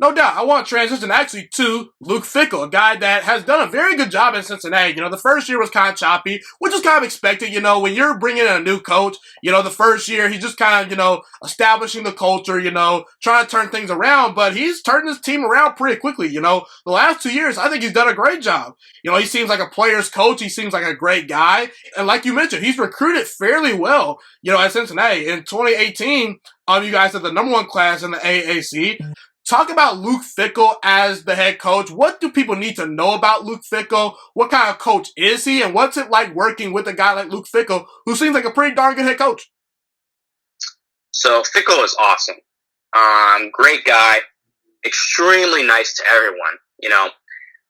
No doubt. I want to transition actually to Luke Fickell, a guy that has done a very good job in Cincinnati. The first year was kind of choppy, which is kind of expected. When you're bringing in a new coach, the first year he's just kind of, establishing the culture, trying to turn things around, but he's turned his team around pretty quickly. The last 2 years, I think he's done a great job. He seems like a player's coach. He seems like a great guy. And like you mentioned, he's recruited fairly well, at Cincinnati. In 2018, you guys had the number one class in the AAC. Talk about Luke Fickell as the head coach. What do people need to know about Luke Fickell? What kind of coach is he? And what's it like working with a guy like Luke Fickell, who seems like a pretty darn good head coach? So Fickell is awesome. Great guy. Extremely nice to everyone.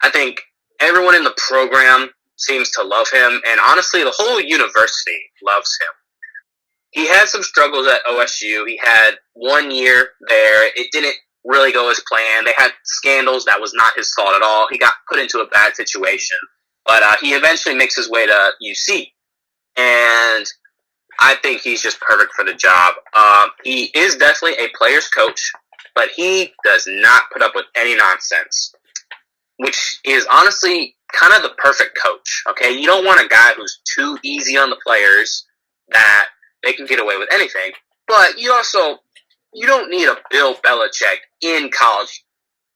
I think everyone in the program seems to love him. And honestly, the whole university loves him. He had some struggles at OSU. He had 1 year there. It didn't really go as planned. They had scandals. That was not his fault at all. He got put into a bad situation. But he eventually makes his way to UC. And I think he's just perfect for the job. He is definitely a player's coach, but he does not put up with any nonsense, which is honestly kind of the perfect coach, okay? You don't want a guy who's too easy on the players that they can get away with anything, but you don't need a Bill Belichick in college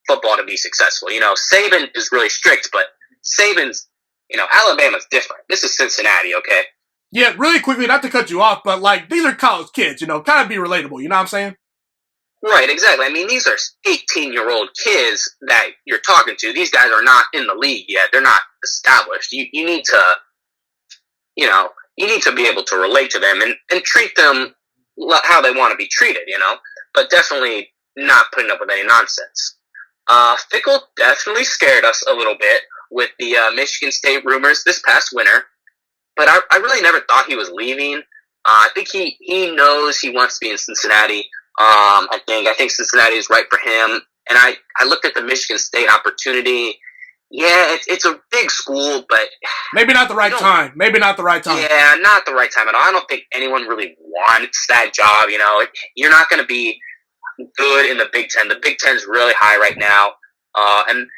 football to be successful. Saban is really strict, but Saban's, Alabama's different. This is Cincinnati, okay? Yeah, really quickly, not to cut you off, but these are college kids, kind of be relatable, you know what I'm saying? Right, exactly. I mean, these are 18-year-old kids that you're talking to. These guys are not in the league yet. They're not established. You need to, you need to be able to relate to them and treat them how they want to be treated, but definitely not putting up with any nonsense. Fickell definitely scared us a little bit with the Michigan State rumors this past winter, but I really never thought he was leaving. I think he knows he wants to be in Cincinnati. I think Cincinnati is right for him. And I looked at the Michigan State opportunity. Yeah, it's a big school, but maybe not the right time. Maybe not the right time. Yeah, not the right time at all. I don't think anyone really wants that job. You're not going to be good in the Big Ten. The Big Ten is really high right now, and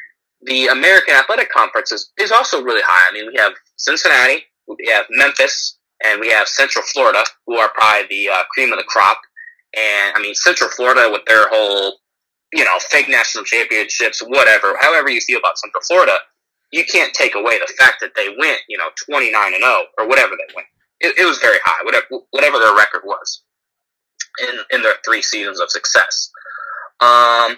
the American Athletic Conference is also really high. I mean, we have Cincinnati, we have Memphis, and we have Central Florida, who are probably the cream of the crop. And I mean, Central Florida with their whole, fake national championships, whatever, however you feel about Central Florida, you can't take away the fact that they went, 29-0 or whatever they went. It was very high, whatever their record was in their 3 seasons of success. I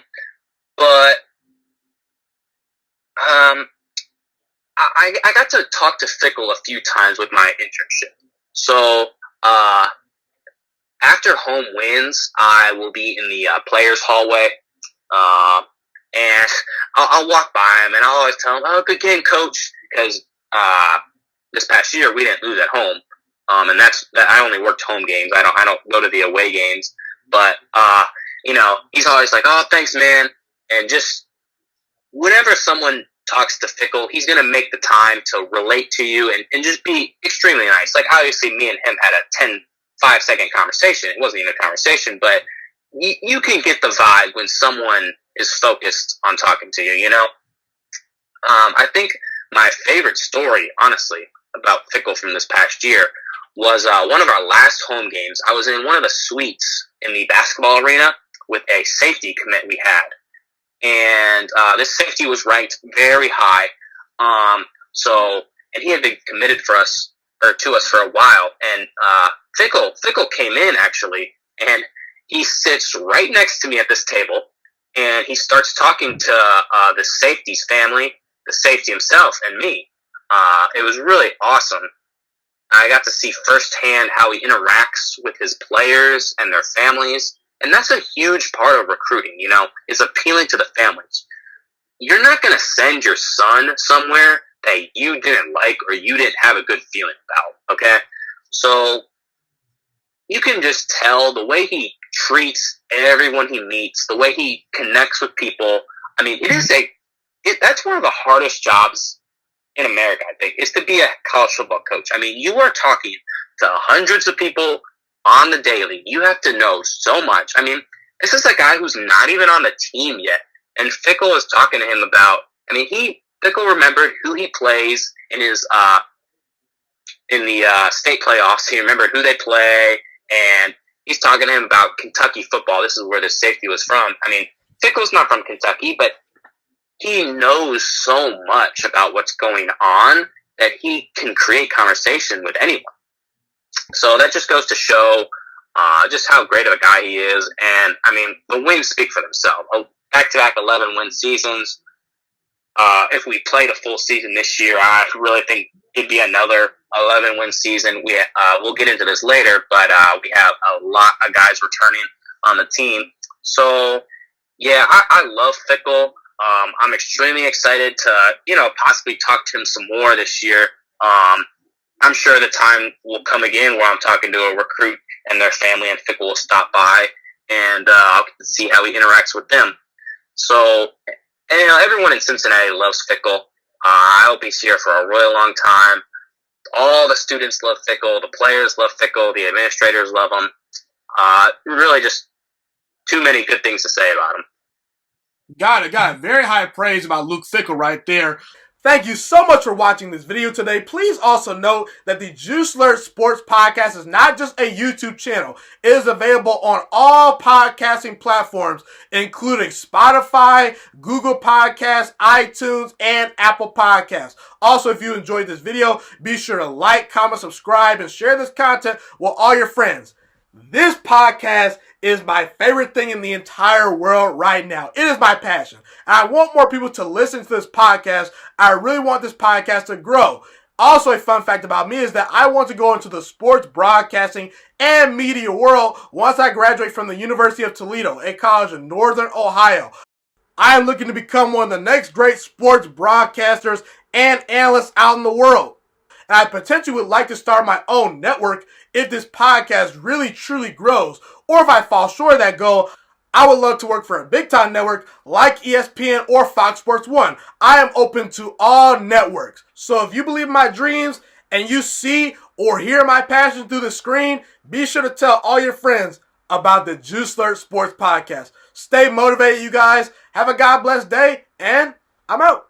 got to talk to Fickell a few times with my internship. So, after home wins, I will be in the players' hallway, and I'll walk by him, and I'll always tell him, "Oh, good game, coach," because this past year we didn't lose at home, and I only worked home games. I don't go to the away games, but he's always like, "Oh, thanks, man," and just whenever someone talks to Fickell, he's gonna make the time to relate to you and just be extremely nice. Like obviously, me and him had a 5-second conversation. It wasn't even a conversation, but you can get the vibe when someone is focused on talking to you, I think my favorite story, honestly, about Fickell from this past year was one of our last home games. I was in one of the suites in the basketball arena with a safety commit we had. And this safety was ranked very high. And he had been committed to us for a while. And Fickell came in, actually, and he sits right next to me at this table, and he starts talking to the safety's family, the safety himself, and me. It was really awesome. I got to see firsthand how he interacts with his players and their families, and that's a huge part of recruiting, is appealing to the families. You're not going to send your son somewhere that you didn't like or you didn't have a good feeling about, okay? So you can just tell the way he treats everyone he meets, the way he connects with people. I mean, that's one of the hardest jobs in America, I think, is to be a college football coach. I mean, you are talking to hundreds of people on the daily. You have to know so much. I mean, this is a guy who's not even on the team yet, And Fickell is talking to him about, Fickell remembered who he plays in his, in the state playoffs. He remembered who they play, and he's talking to him about Kentucky football. This is where the safety was from. Fickell's not from Kentucky, but he knows so much about what's going on that he can create conversation with anyone. So that just goes to show just how great of a guy he is. And, the wins speak for themselves. Back-to-back 11-win seasons. If we played a full season this year, I really think it'd be another 11-win season. We'll get into this later, but we have a lot of guys returning on the team. So, yeah, I love Fickell. I'm extremely excited to, possibly talk to him some more this year. I'm sure the time will come again where I'm talking to a recruit and their family, and Fickell will stop by, and I'll get to see how he interacts with them. So, everyone in Cincinnati loves Fickell. I hope he's here for a really long time. All the students love Fickell. The players love Fickell. The administrators love him. Really just too many good things to say about him. Got it. Very high praise about Luke Fickell right there. Thank you so much for watching this video today. Please also note that the Juice Alert Sports Podcast is not just a YouTube channel. It is available on all podcasting platforms, including Spotify, Google Podcasts, iTunes, and Apple Podcasts. Also, if you enjoyed this video, be sure to like, comment, subscribe, and share this content with all your friends. This podcast is my favorite thing in the entire world right now. It is my passion. And I want more people to listen to this podcast. I really want this podcast to grow. Also, a fun fact about me is that I want to go into the sports broadcasting and media world once I graduate from the University of Toledo, a college in Northern Ohio. I am looking to become one of the next great sports broadcasters and analysts out in the world. And I potentially would like to start my own network if this podcast really truly grows. Or if I fall short of that goal, I would love to work for a big-time network like ESPN or Fox Sports 1. I am open to all networks. So if you believe in my dreams and you see or hear my passion through the screen, be sure to tell all your friends about the Juice Alert Sports Podcast. Stay motivated, you guys. Have a God-blessed day, and I'm out.